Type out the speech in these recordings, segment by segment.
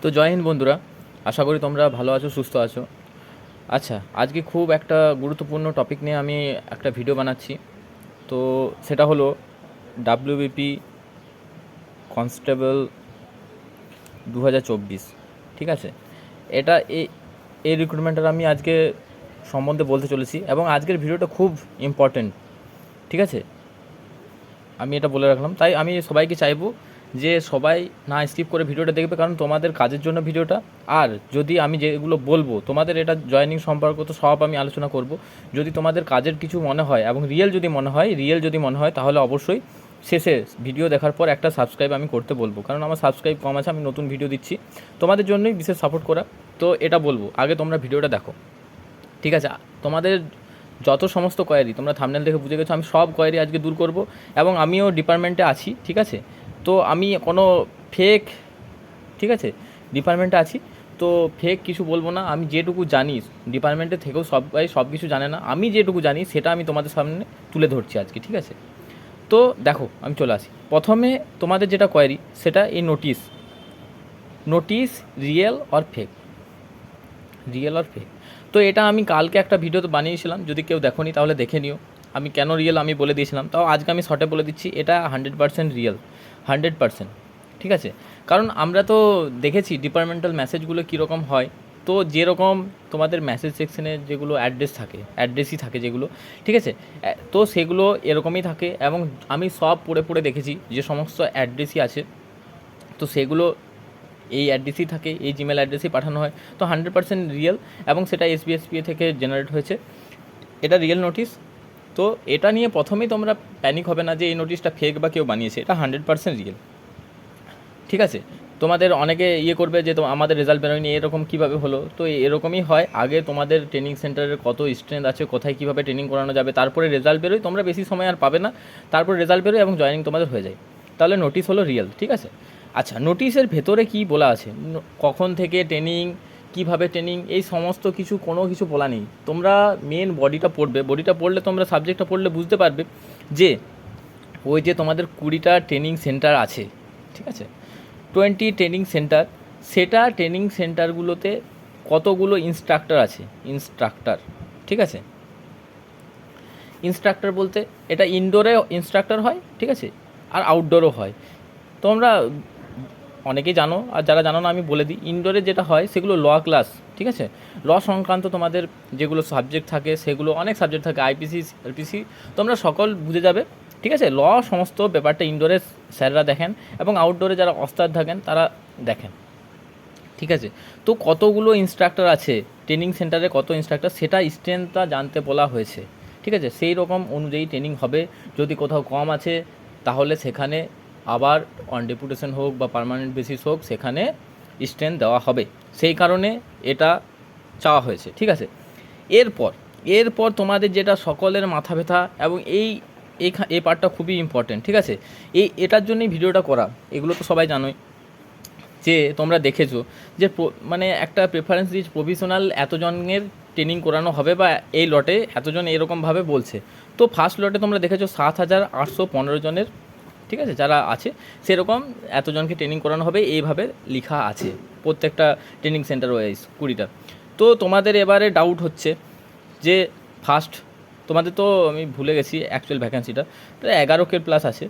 তো জয় হিন্দ বন্ধুরা, আশা করি তোমরা ভালো আছো, সুস্থ আছো। আচ্ছা, আজকে খুব একটা গুরুত্বপূর্ণ টপিক নিয়ে আমি একটা ভিডিও বানাচ্ছি। তো সেটা হলো ডাব্লিউবিপি কনস্টেবল 2024। ঠিক আছে, এটা এই রিক্রুটমেন্টের আমি আজকে সম্বন্ধে বলতে চলেছি এবং আজকের ভিডিওটা খুব ইম্পর্টেন্ট। ঠিক আছে, আমি এটা বলে রাখলাম, তাই আমি সবাইকে চাইবো যে সবাই না স্কিপ করে ভিডিওটা দেখবে, কারণ তোমাদের কাজের জন্য ভিডিওটা। আর যদি আমি যেগুলো বলবো তোমাদের এটা জয়েনিং সম্পর্ক তো সব আমি আলোচনা করব। যদি তোমাদের কাজের কিছু মনে হয় এবং রিয়েল যদি মনে হয় তাহলে অবশ্যই শেষে ভিডিও দেখার পর একটা সাবস্ক্রাইব আমি করতে বলবো, কারণ আমার সাবস্ক্রাইব কম আছে, আমি নতুন ভিডিও দিচ্ছি, তোমাদের জন্যই বিশেষ সাপোর্ট করা। তো এটা বলবো, আগে তোমরা ভিডিওটা দেখো। ঠিক আছে, তোমাদের যত সমস্ত কোয়ারি তোমরা থাম্বনেল দেখে বুঝে গেছো, আমি সব কোয়ারি আজকে দূর করব এবং আমিও ডিপার্টমেন্টে আছি। ঠিক আছে, তো আমি কোনো ফেক, ঠিক আছে, ডিপার্টমেন্টে আছি, তো ফেক কিছু বলবো না। আমি যেটুকু জানি, ডিপার্টমেন্টে থেকেও সবাই সব কিছু জানে না, আমি যেটুকু জানি সেটা আমি তোমাদের সামনে তুলে ধরছি আজকে। ঠিক আছে, তো দেখো আমি চলে আসি। প্রথমে তোমাদের যেটা কোয়ারি সেটা এই নোটিশ, রিয়েল অর ফেক। তো এটা আমি কালকে একটা ভিডিওতে বানিয়েছিলাম, যদি কেউ দেখোনি তাহলে দেখে নিও। আমি কেন রিয়েল আমি বলে দিয়েছিলাম, তাও আজকে আমি শর্টে বলে দিচ্ছি, এটা 100% রিয়েল, 100%। ঠিক আছে, কারণ আমরা তো দেখেছি ডিপার্টমেন্টাল মেসেজগুলো কীরকম হয়। তো যেরকম তোমাদের মেসেজ সেকশনে যেগুলো অ্যাড্রেসই থাকে যেগুলো, ঠিক আছে, তো সেগুলো এরকমই থাকে এবং আমি সব পড়ে পড়ে দেখেছি যে সমস্ত অ্যাড্রেসই আছে, তো সেগুলো এই অ্যাড্রেসই থাকে, এই জিমেল অ্যাড্রেসেই পাঠানো হয়। তো 100% রিয়েল এবং সেটা এসবিএসপিএ থেকে জেনারেট হয়েছে, এটা রিয়েল নোটিশ। তো এটা নিয়ে প্রথমেই তোমরা প্যানিক হবে না যে এই নোটিশটা ফেক বা কেউ বানিয়েছে, এটা 100% রিয়েল। ঠিক আছে, তোমাদের অনেকে করবে যে তো আমাদের রেজাল্ট বেরোয়নি, এরকম কীভাবে হলো। তো এরকমই হয়, আগে তোমাদের ট্রেনিং সেন্টারের কত স্ট্রেংথ আছে, কোথায় কীভাবে ট্রেনিং করানো যাবে, তারপরে রেজাল্ট বেরোয়, তোমরা বেশি সময় আর পাবে না, তারপরে রেজাল্ট বেরোয় এবং জয়েনিং তোমাদের হয়ে যায়। তাহলে নোটিশ হলো রিয়েল। ঠিক আছে, আচ্ছা, নোটিশের ভেতরে কী বলা আছে, কখন থেকে ট্রেনিং, কীভাবে ট্রেনিং, এই সমস্ত কিছু কোনো কিছু বলা নেই। তোমরা মেন বডিটা পড়লে তোমরা সাবজেক্টটা পড়লে বুঝতে পারবে যে ওই যে তোমাদের 20টা ট্রেনিং সেন্টার আছে, ঠিক আছে, 20 ট্রেনিং সেন্টার, সেটা ট্রেনিং সেন্টারগুলোতে কতগুলো ইনস্ট্রাক্টর আছে, ঠিক আছে, ইনস্ট্রাক্টর বলতে এটা ইনডোরে ইনস্ট্রাক্টর হয়, ঠিক আছে, আর আউটডোরও হয়। তোমরা অনেকেই জানো, আর যারা জানো না আমি বলে দিই, ইনডোরে যেটা হয় সেগুলো ল ক্লাস, ঠিক আছে, ল সংক্রান্ত তোমাদের যেগুলো সাবজেক্ট থাকে, সেগুলো অনেক সাবজেক্ট থাকে, আইপিসি এলপিসি, তোমরা সকল বুঝে যাবে। ঠিক আছে, ল সমস্ত ব্যাপারটা ইনডোরে স্যাররা দেখেন এবং আউটডোরে যারা ওস্তাদ থাকেন তারা দেখেন। ঠিক আছে, তো কতগুলো ইনস্ট্রাক্টর আছে ট্রেনিং সেন্টারে, কত ইনস্ট্রাক্টর, সেটা স্ট্রেংথটা জানতে বলা হয়েছে। ঠিক আছে, সেই রকম অনুযায়ী ট্রেনিং হবে। যদি কোথাও কম আছে তাহলে সেখানে আবার অন ডেপুটেশন হোক বা পার্মানেন্ট বেসিস হোক, সেখানে স্ট্রেংথ দেওয়া হবে, সেই কারণে এটা চাওয়া হয়েছে। ঠিক আছে, এরপর তোমাদের যেটা সকলের মাথা ব্যথা এবং এই পার্টটা খুবই ইম্পর্টেন্ট। ঠিক আছে, এটার জন্যই ভিডিওটা করা, এগুলো তো সবাই জানোই যে তোমরা দেখেছো যে মানে একটা প্রেফারেন্স দিয়েছে প্রফেশনাল এতজনের ট্রেনিং করানো হবে বা এই লটে এতজন এরকমভাবে বলছে। তো ফার্স্ট লটে তোমরা দেখেছো 7,815 জনের, ঠিক আছে, যারা আছে সেরকম এতজনকে ট্রেনিং করানো হবে, এইভাবে লেখা আছে প্রত্যেকটা ট্রেনিং সেন্টার ওয়াইজ 20টা। তো তোমাদের এবারে ডাউট হচ্ছে যে ফার্স্ট, তোমাদের তো আমি ভুলে গেছি অ্যাকচুয়াল ভ্যাকেন্সিটা, তো 11K প্লাস আছে।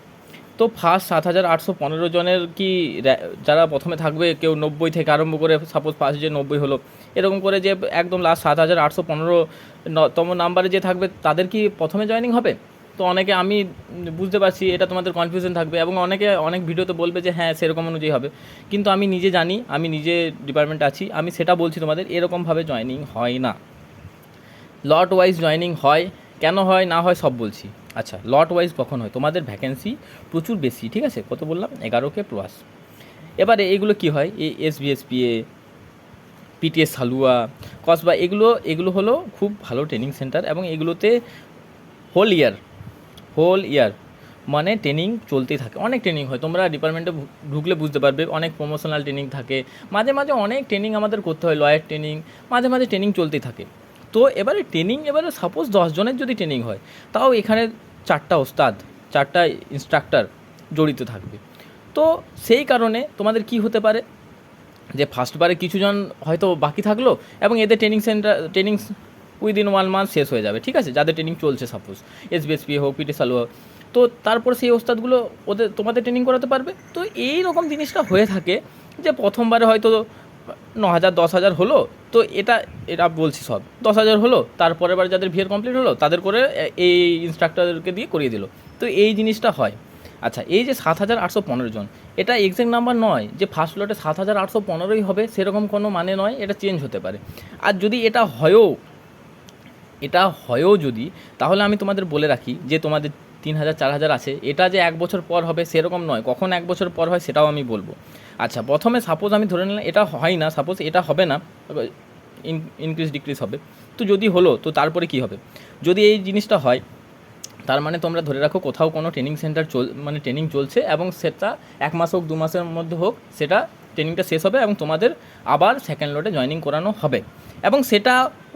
তো ফার্স্ট 7,815 জনের কি যারা প্রথমে থাকবে, কেউ 90 থেকে আরম্ভ করে, সাপোজ ফার্স্ট যে 90 হলো, এরকম করে যে একদম লাস্ট 7,815তম নাম্বারে যে থাকবে তাদের কি প্রথমে জয়েনিং হবে? তো অনেকে, আমি বুঝতে পারছি এটা তোমাদের কনফিউশন থাকবে এবং অনেকে অনেক ভিডিওতে বলবে যে হ্যাঁ সেরকম অনুযায়ী হবে, কিন্তু আমি নিজে জানি, আমি নিজে ডিপার্টমেন্টে আছি, আমি সেটা বলছি তোমাদের, এরকমভাবে জয়েনিং হয় না, লট ওয়াইজ জয়েনিং হয়। কেন হয় না হয় সব বলছি। আচ্ছা, লট ওয়াইজ কখন হয়? তোমাদের ভ্যাকেন্সি প্রচুর বেশি, ঠিক আছে, কত বললাম, 11K প্লাস। এবারে এগুলো কি হয়, এই এসবিএসপিএ, পিটিএস হালুয়া, কসবা, এগুলো হলো খুব ভালো ট্রেনিং সেন্টার এবং এগুলোতে হোল ইয়ার মানে ট্রেনিং চলতেই থাকে, অনেক ট্রেনিং হয়, তোমরা ডিপার্টমেন্টে ঢুকলে বুঝতে পারবে, অনেক প্রমোশনাল ট্রেনিং থাকে, মাঝে মাঝে অনেক ট্রেনিং আমাদের করতে হয়, লয়ার ট্রেনিং, মাঝে মাঝে ট্রেনিং চলতেই থাকে। তো এবারে সাপোজ 10 জনের যদি ট্রেনিং হয়, তাও এখানে 4টা ওস্তাদ, 4টা ইনস্ট্রাক্টর জড়িত থাকবে। তো সেই কারণে তোমাদের কি হতে পারে, যে ফার্স্টবারে কিছুজন হয়তো বাকি থাকলো এবং এদের ট্রেনিং উইদিন 1 মান্থ শেষ হয়ে যাবে, ঠিক আছে, যাদের ট্রেনিং চলছে সাপোজ এসবিএসপি হোক, পিটি সালু হোক, তো তারপর সেই ওস্তাদগুলো তোমাদের ট্রেনিং করাতে পারবে। তো এই রকম জিনিসটা হয়ে থাকে যে প্রথমবারে হয়তো 9,000 10,000 হলো, তো এটা বলছি সব 10,000 হলো, তারপরের বার যাদের ভিআর কমপ্লিট হলো তাদের করে এই ইনস্ট্রাক্টরকে দিয়ে করিয়ে দিল। তো এই জিনিসটা হয়। আচ্ছা, এই যে 7,815 জন, এটা এক্সাক্ট নাম্বার নয় যে ফার্স্ট লটে 7,815ই হবে, সেরকম কোনো মানে নয়, এটা চেঞ্জ হতে পারে। আর যদি এটা হয়ও যদি, তাহলে আমি তোমাদের বলে রাখি যে তোমাদের 3,000 4,000 আছে, এটা যে 1 বছর পর হবে সেরকম নয়, কখন 1 বছর পর হয় সেটাও আমি বলবো। আচ্ছা, প্রথমে সাপোজ আমি ধরে নিলাম এটা হয় না, সাপোজ এটা হবে না, ইনক্রিজ ডিক্রিজ হবে, তো যদি হলো তো তারপরে কি হবে? যদি এই জিনিসটা হয়, তার মানে তোমরা ধরে রাখো কোথাও কোনো ট্রেনিং সেন্টার ট্রেনিং চলছে এবং সেটা 1 মাস হোক 2 মাসের মধ্যে হোক, সেটা ট্রেনিংটা শেষ হবে এবং তোমাদের আবার সেকেন্ড লটে জয়েনিং করানো হবে, এবং সেটা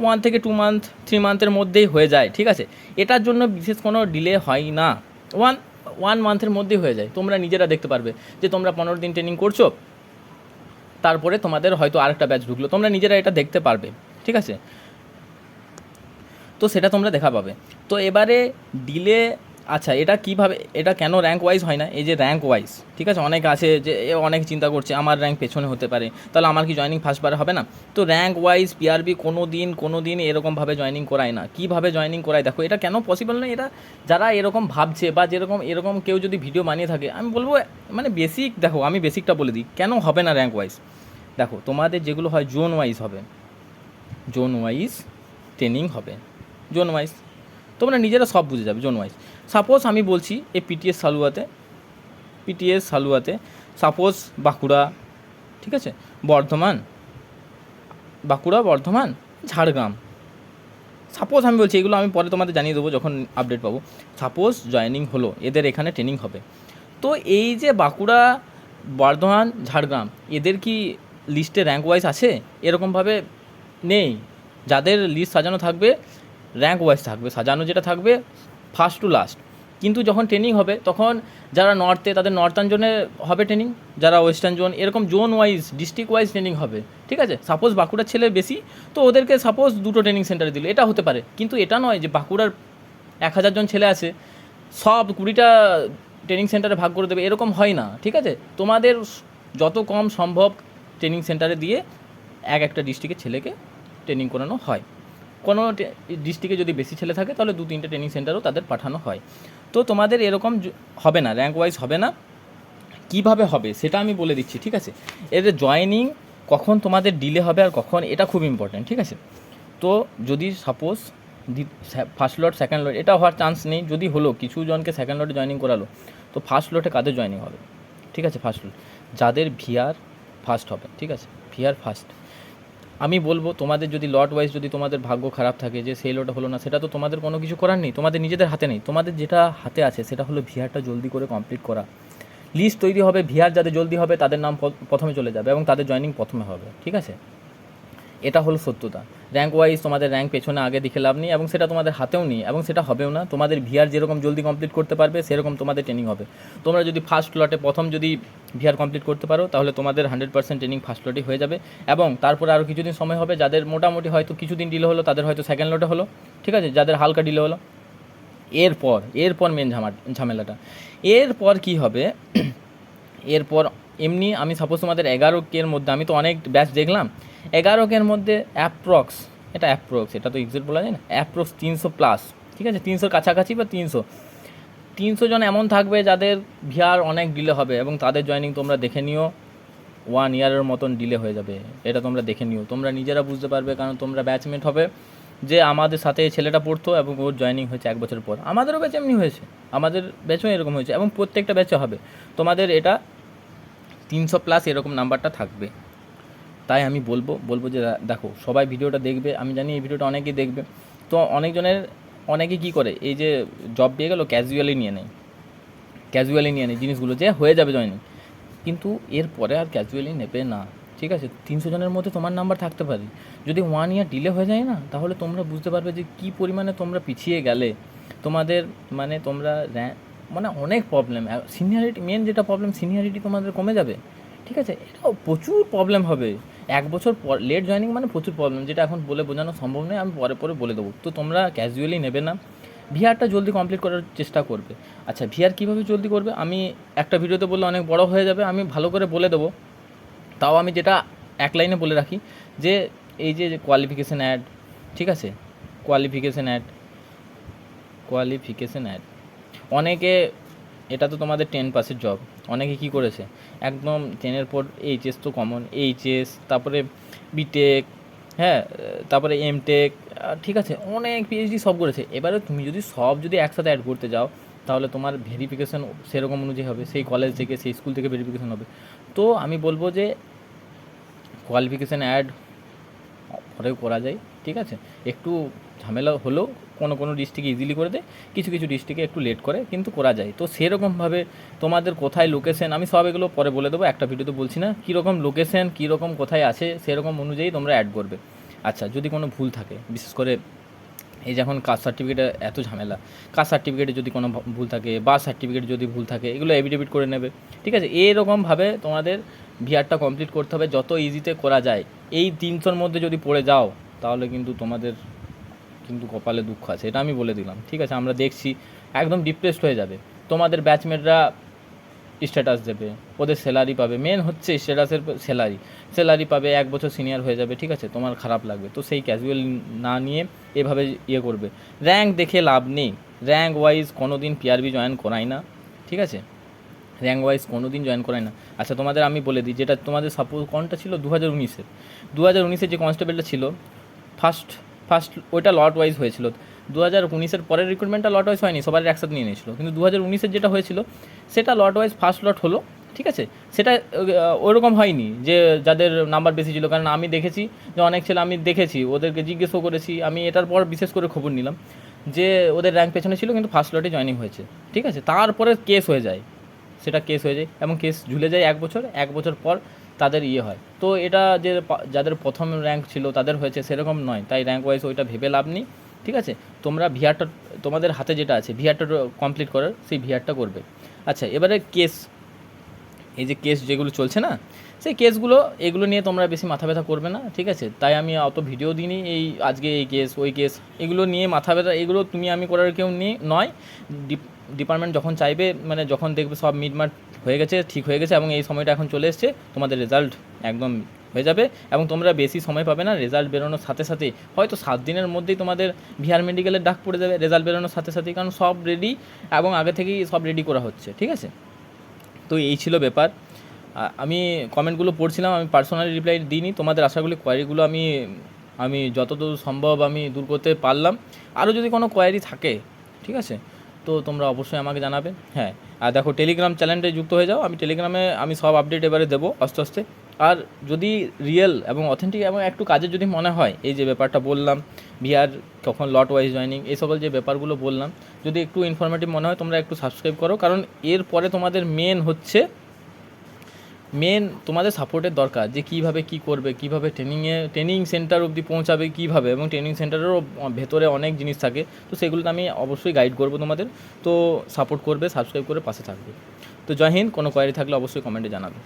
1 থেকে 2 মান্থ 3 মান্থের মধ্যেই হয়ে যায়, ঠিক আছে। এটার জন্য বিশেষ কোনো ডিলে হয় না, ওয়ান মান্থের মধ্যেই হয়ে যায়। তোমরা নিজেরা দেখতে পারবে যে তোমরা 15 দিন ট্রেনিং করছো, তারপরে তোমাদের হয়তো আরেকটা ব্যাচ ঢুকলো, তোমরা নিজেরা এটা দেখতে পারবে, ঠিক আছে। তো সেটা তোমরা দেখা পাবে। তো এবারে ডিলে, আচ্ছা এটা কীভাবে, এটা কেন র্যাঙ্ক ওয়াইজ হয় না? এই যে র্যাঙ্ক ওয়াইজ, ঠিক আছে, অনেক আছে যে অনেক চিন্তা করছে আমার র্যাঙ্ক পেছনে হতে পারে, তাহলে আমার কি জয়েনিং ফার্স্টবারে হবে না? তো র্যাঙ্ক ওয়াইজ পিআরবি কোনো দিন এরকমভাবে জয়েনিং করায় না। কীভাবে জয়েনিং করায় দেখো, এটা কেন পসিবল নয়? এটা যারা এরকম ভাবছে বা এরকম কেউ যদি ভিডিও বানিয়ে থাকে, আমি বলবো মানে বেসিক দেখো, আমি বেসিকটা বলে দিই কেন হবে না র্যাঙ্ক ওয়াইজ। দেখো তোমাদের যেগুলো হয় জোন ওয়াইজ হবে, জোন ওয়াইজ ট্রেনিং হবে, জোন ওয়াইজ তোমরা নিজেরা সব বুঝে যাবে। জোন ওয়াইজ সাপোজ আমি বলছি এই পিটিএস সালুয়াতে সাপোজ বাঁকুড়া, ঠিক আছে, বর্ধমান, ঝাড়গ্রাম, সাপোজ আমি বলছি, এগুলো আমি পরে তোমাদের জানিয়ে দেবো যখন আপডেট পাবো। সাপোজ জয়েনিং হলো, এদের এখানে ট্রেনিং হবে, তো এই যে বাঁকুড়া, বর্ধমান, ঝাড়গ্রাম, এদের কি লিস্টে র্যাঙ্ক ওয়াইজ আছে? এরকমভাবে নেই। যাদের লিস্ট সাজানো থাকবে র্যাঙ্ক ওয়াইজ থাকবে, সাজানো যেটা থাকবে ফার্স্ট টু লাস্ট। কিন্তু যখন ট্রেনিং হবে তখন যারা নর্থে তাদের নর্থার্ন জোনে হবে ট্রেনিং, যারা ওয়েস্টার্ন জোন, এরকম zone wise district wise training হবে, ঠিক আছে। সাপোজ বাঁকুড়ার ছেলে বেশি, তো ওদেরকে সাপোজ 2টো ট্রেনিং সেন্টারে দিল, এটা হতে পারে। কিন্তু এটা নয় যে বাঁকুড়ার 1,000 জন ছেলে আছে, সব 20টা ট্রেনিং সেন্টারে ভাগ করে দেবে, এরকম হয় না, ঠিক আছে। তোমাদের যত কম সম্ভব ট্রেনিং সেন্টারে দিয়ে একটা ডিস্ট্রিক্টের ছেলেকে ট্রেনিং করানো হয়। কোনো ডিস্ট্রিক্টে যদি বেশি ছেলে থাকে তাহলে 2-3টে ট্রেনিং সেন্টারও তাদের পাঠানো হয়। তো তোমাদের এরকম হবে না, র্যাঙ্ক ওয়াইজ হবে না। কিভাবে হবে সেটা আমি বলে দিচ্ছি, ঠিক আছে। এদের জয়েনিং কখন তোমাদের ডিলে হবে আর কখন, এটা খুব ইম্পর্ট্যান্ট, ঠিক আছে। তো যদি সাপোজ ফার্স্ট লট সেকেন্ড লট, এটা হওয়ার চান্স নেই, যদি হলো কিছু জনকে সেকেন্ড লটে জয়েনিং করালো, তো ফার্স্ট লটে কাদের জয়েনিং হবে, ঠিক আছে। ফার্স্ট লট যাদের ভিআর ফার্স্ট হবে, ঠিক আছে, ভিআর ফার্স্ট। আমি বলবো তোমাদের যদি লট ওয়াইজ যদি তোমাদের ভাগ্য খারাপ থাকে যে সেই লটে হলো না, সেটা তো তোমাদের কোনো কিছু করার নেই, তোমাদের নিজেদের হাতে নেই। তোমাদের যেটা হাতে আছে সেটা হলো ভিআরটা জলদি করে কমপ্লিট করা। লিস্ট তৈরি হবে, ভিআর যাদের জলদি হবে তাদের নাম প্রথমে চলে যাবে এবং তাদের জয়েনিং প্রথমে হবে, ঠিক আছে। এটা হলো সত্যতা। র্যাঙ্ক ওয়াইজ তোমাদের র্যাঙ্ক পেছনে আগে দেখে লাভ নেই এবং সেটা তোমাদের হাতেও নেই এবং সেটা হবেও না। তোমাদের ভিআর যেরকম জলদি কমপ্লিট করতে পারবে সেরকম তোমাদের ট্রেনিং হবে। তোমরা যদি ফার্স্ট লটে প্রথম যদি ভিআর কমপ্লিট করতে পারো তাহলে তোমাদের 100% ট্রেনিং ফার্স্ট লটেই হয়ে যাবে এবং তারপরে আরও কিছুদিন সময় হবে। যাদের মোটামুটি হয়তো কিছুদিন ডিলে হলো তাদের হয়তো সেকেন্ড লটে হলো, ঠিক আছে, যাদের হালকা ডিলে হলো। এরপর মেন ঝামেলাটা এরপর কি হবে, এরপর এমনি আমি সাপোজ তোমাদের 11K মধ্যে, আমি তো অনেক ব্যাচ দেখলাম, 11K মধ্যে অ্যাপ্রক্স এটা তো এক্সাক্ট বলা যায় না, অ্যাপ্রক্স 300+, ঠিক আছে, 300 কাছাকাছি বা 300 জন এমন থাকবে যাদের ভিআর অনেক ডিলে হবে এবং তাদের জয়েনিং তোমরা দেখে নিও 1 ইয়ারের মতন ডিলে হয়ে যাবে। এটা তোমরা দেখে নিও, তোমরা নিজেরা বুঝতে পারবে, কারণ তোমরা ব্যাচমেট হবে। যে আমাদের সাথে ছেলেটা পড়তো এবং ওর জয়েনিং হয়েছে 1 বছর পর, আমাদেরও ব্যাচ এমনি হয়েছে, আমাদের ব্যাচও এরকম হয়েছে এবং প্রত্যেকটা ব্যাচে হবে তোমাদের এটা 300+ এরকম নাম্বারটা থাকবে। তাই আমি বলবো যে দেখো সবাই ভিডিওটা দেখবে, আমি জানি এই ভিডিওটা অনেকেই দেখবে। তো অনেকে কী করে, এই যে জব পেয়ে গেলো ক্যাজুয়ালি নিয়ে নেয় জিনিসগুলো, যে হয়ে যাবে জয়েনিং, কিন্তু এরপরে আর ক্যাজুয়ালি নেবে না, ঠিক আছে। 300 জনের মধ্যে তোমার নাম্বার থাকতে পারে, যদি 1 ইয়ার ডিলে হয়ে যায় না, তাহলে তোমরা বুঝতে পারবে যে কী পরিমাণে তোমরা পিছিয়ে গেলে। তোমাদের তোমরা অনেক প্রবলেম, সিনিয়রিটি মেন যেটা প্রবলেম, সিনিয়রিটি তোমাদের কমে যাবে, ঠিক ঠিক আছে, এটাও প্রচুর প্রবলেম হবে। 1 বছর পর লেট জয়েনিং মানে প্রচুর প্রবলেম, যেটা এখন বলে বোঝানো সম্ভব নয়, আমি পরে পরে বলে দেবো। তো তোমরা ক্যাজুয়ালি নেবে না, ভিআরটা জলদি কমপ্লিট করার চেষ্টা করবে। আচ্ছা, ভিআর কীভাবে জলদি করবে আমি একটা ভিডিওতে বললে অনেক বড় হয়ে যাবে, আমি ভালো করে বলে দেবো। তাও আমি যেটা এক লাইনে বলে রাখি যে এই যে কোয়ালিফিকেশান অ্যাড, ঠিক আছে, কোয়ালিফিকেশান অ্যাড অনেকে, এটা তো তোমাদের 10 পাসের জব, অনেকে কী করেছে একদম 10-এর পর এইচএস তো কমন, এইচএস তারপরে বিটেক, হ্যাঁ, তারপরে এমটেক, ঠিক আছে, অনেক পিএইচডি সব করেছে। এবারে তুমি যদি সব একসাথে অ্যাড করতে যাও তাহলে তোমার ভেরিফিকেশান সেরকম অনুযায়ী হবে, সেই কলেজ থেকে সেই স্কুল থেকে ভেরিফিকেশান হবে। তো আমি বলবো যে কোয়ালিফিকেশান অ্যাড পরেও করা যায়, ঠিক আছে, একটু ঝামেলা হলেও কোনো ডিস্ট্রিক্টে ইজিলি করে দেয়, কিছু ডিস্ট্রিক্টে একটু লেট করে, কিন্তু করা যায়। তো সেরকমভাবে তোমাদের কোথায় লোকেশন, আমি সব এগুলো পরে বলে দেবো, একটা ভিডিওতে বলছি না, কীরকম লোকেশন কীরকম কোথায় আছে সেরকম অনুযায়ী তোমরা অ্যাড করবে। আচ্ছা, যদি কোনো ভুল থাকে, বিশেষ করে এই যখন কাস্ট সার্টিফিকেটে এত ঝামেলা, কাস্ট সার্টিফিকেটে যদি কোনো ভুল থাকে, বার্থ সার্টিফিকেটে যদি ভুল থাকে, এগুলো এভিডেভিট করে নেবে, ঠিক আছে। এরকমভাবে তোমাদের ভিআরটা কমপ্লিট করতে হবে যত ইজিতে করা যায়। এই 300-র মধ্যে যদি পড়ে যাও তাহলে কিন্তু তোমাদের কিন্তু কপালে দুঃখ আছে, এটা আমি বলে দিলাম, ঠিক আছে। আমরা দেখছি একদম ডিপ্রেসড হয়ে যাবে, তোমাদের ব্যাচমেটরা স্ট্যাটাস দেবে, ওদের স্যালারি পাবে, মেন হচ্ছে স্ট্যাটাসের স্যালারি পাবে, 1 বছর সিনিয়র হয়ে যাবে, ঠিক আছে, তোমার খারাপ লাগবে। তো সেই ক্যাজুয়াল না নিয়ে এভাবে করবে। র্যাঙ্ক দেখে লাভ নেই, র্যাঙ্ক ওয়াইজ কোনো দিন পিআরবি জয়েন করাই না, ঠিক আছে, র্যাঙ্ক ওয়াইজ কোনো দিন জয়েন করাই না। আচ্ছা, তোমাদের আমি বলে দিই, যেটা তোমাদের সাপোজ কোনটা ছিল 2019-এর যে কনস্টেবলটা ছিল ফার্স্ট ওইটা লট ওয়াইজ হয়েছিল। 2019-এর পরের রিক্রুটমেন্টটা লট ওয়াইজ হয়নি, সবার একসাথে নিয়ে নিয়েছিল, কিন্তু 2019-এর যেটা হয়েছিল সেটা লট ওয়াইজ ফার্স্ট লট হলো, ঠিক আছে। সেটা ওরকম হয়নি যে যাদের নাম্বার বেশি ছিল, কারণ আমি দেখেছি যে অনেক ছেলে, আমি দেখেছি ওদেরকে জিজ্ঞেসও করেছি, আমি এটার পর বিশেষ করে খবর নিলাম যে ওদের র্যাঙ্ক পেছনে ছিল কিন্তু ফার্স্ট লটে জয়েনিং হয়েছে, ঠিক আছে। তারপরে কেস হয়ে যায়, এবং কেস ঝুলে যায় 1 বছর, 1 বছর পর তাদের হয়। তো এটা যে যাদের প্রথম র্যাঙ্ক ছিল তাদের হয়েছে সেরকম নয়, তাই র্যাঙ্ক ওয়াইজ ওইটা ভেবে লাভ নেই, ঠিক আছে। তোমরা ভিআরটা, তোমাদের হাতে যেটা আছে ভিআরটা কমপ্লিট করার, সেই ভিআরটা করবে। আচ্ছা, এবারে কেস, এই যে কেস যেগুলো চলছে না, সেই কেসগুলো, এগুলো নিয়ে তোমরা বেশি মাথা ব্যথা করবে না, ঠিক আছে। তাই আমি অত ভিডিও দিইনি, এই আজকে এই কেস ওই কেস এগুলো নিয়ে মাথা ব্যথা, এগুলো তুমি আমি করার কেউ নয়। ডিপার্টমেন্ট যখন চাইবে, মানে যখন দেখবে সব মিটমাট হয়ে গেছে, ঠিক হয়ে গেছে এবং এই সময়টা এখন চলে এসছে, তোমাদের রেজাল্ট একদম হয়ে যাবে এবং তোমরা বেশি সময় পাবে না। রেজাল্ট বেরোনোর সাথে সাথে, হয়তো 7 দিনের মধ্যেই তোমাদের ভিআর মেডিকেলের ডাক পড়ে যাবে রেজাল্ট বেরোনোর সাথে সাথেই, কারণ সব রেডি এবং আগে থেকেই সব রেডি করা হচ্ছে, ঠিক আছে। তো এই ছিল ব্যাপার। আমি কমেন্টগুলো পড়ছিলাম, আমি পার্সোনালি রিপ্লাই দিইনি, তোমাদের আশাগুলি কোয়ারিগুলো আমি যতদূর সম্ভব আমি দূর করতে পারলাম। আরও যদি কোনো কোয়ারি থাকে, ঠিক আছে, তো তোমরা অবশ্যই আমাকে জানাবে। হ্যাঁ, আর দেখো, টেলিগ্রাম চ্যানেলটা যুক্ত হয়ে যাও, আমি টেলিগ্রামে আমি সব আপডেট এবারে দেবো আস্তে আস্তে। আর যদি রিয়েল এবং অথেন্টিক এবং একটু কাজের যদি মনে হয়, এই যে ব্যাপারটা বললাম ভিআর কখন লট ওয়াইজ জয়েনিং, এই সকল যে ব্যাপারগুলো বললাম, যদি একটু ইনফরমেটিভ মনে হয় তোমরা একটু সাবস্ক্রাইব করো, কারণ এরপরে তোমাদের মেন তোমাদের সাপোর্টের দরকার, যে কীভাবে কী করবে, কীভাবে ট্রেনিং সেন্টার অবধি পৌঁছাবে কীভাবে, এবং ট্রেনিং সেন্টারেরও ভেতরে অনেক জিনিস থাকে, তো সেগুলোতে আমি অবশ্যই গাইড করবো তোমাদের। তো সাপোর্ট করবে, সাবস্ক্রাইব করে পাশে থাকবে। তো জয় হিন্দ। কোনো কোয়ারি থাকলে অবশ্যই কমেন্টে জানাবে।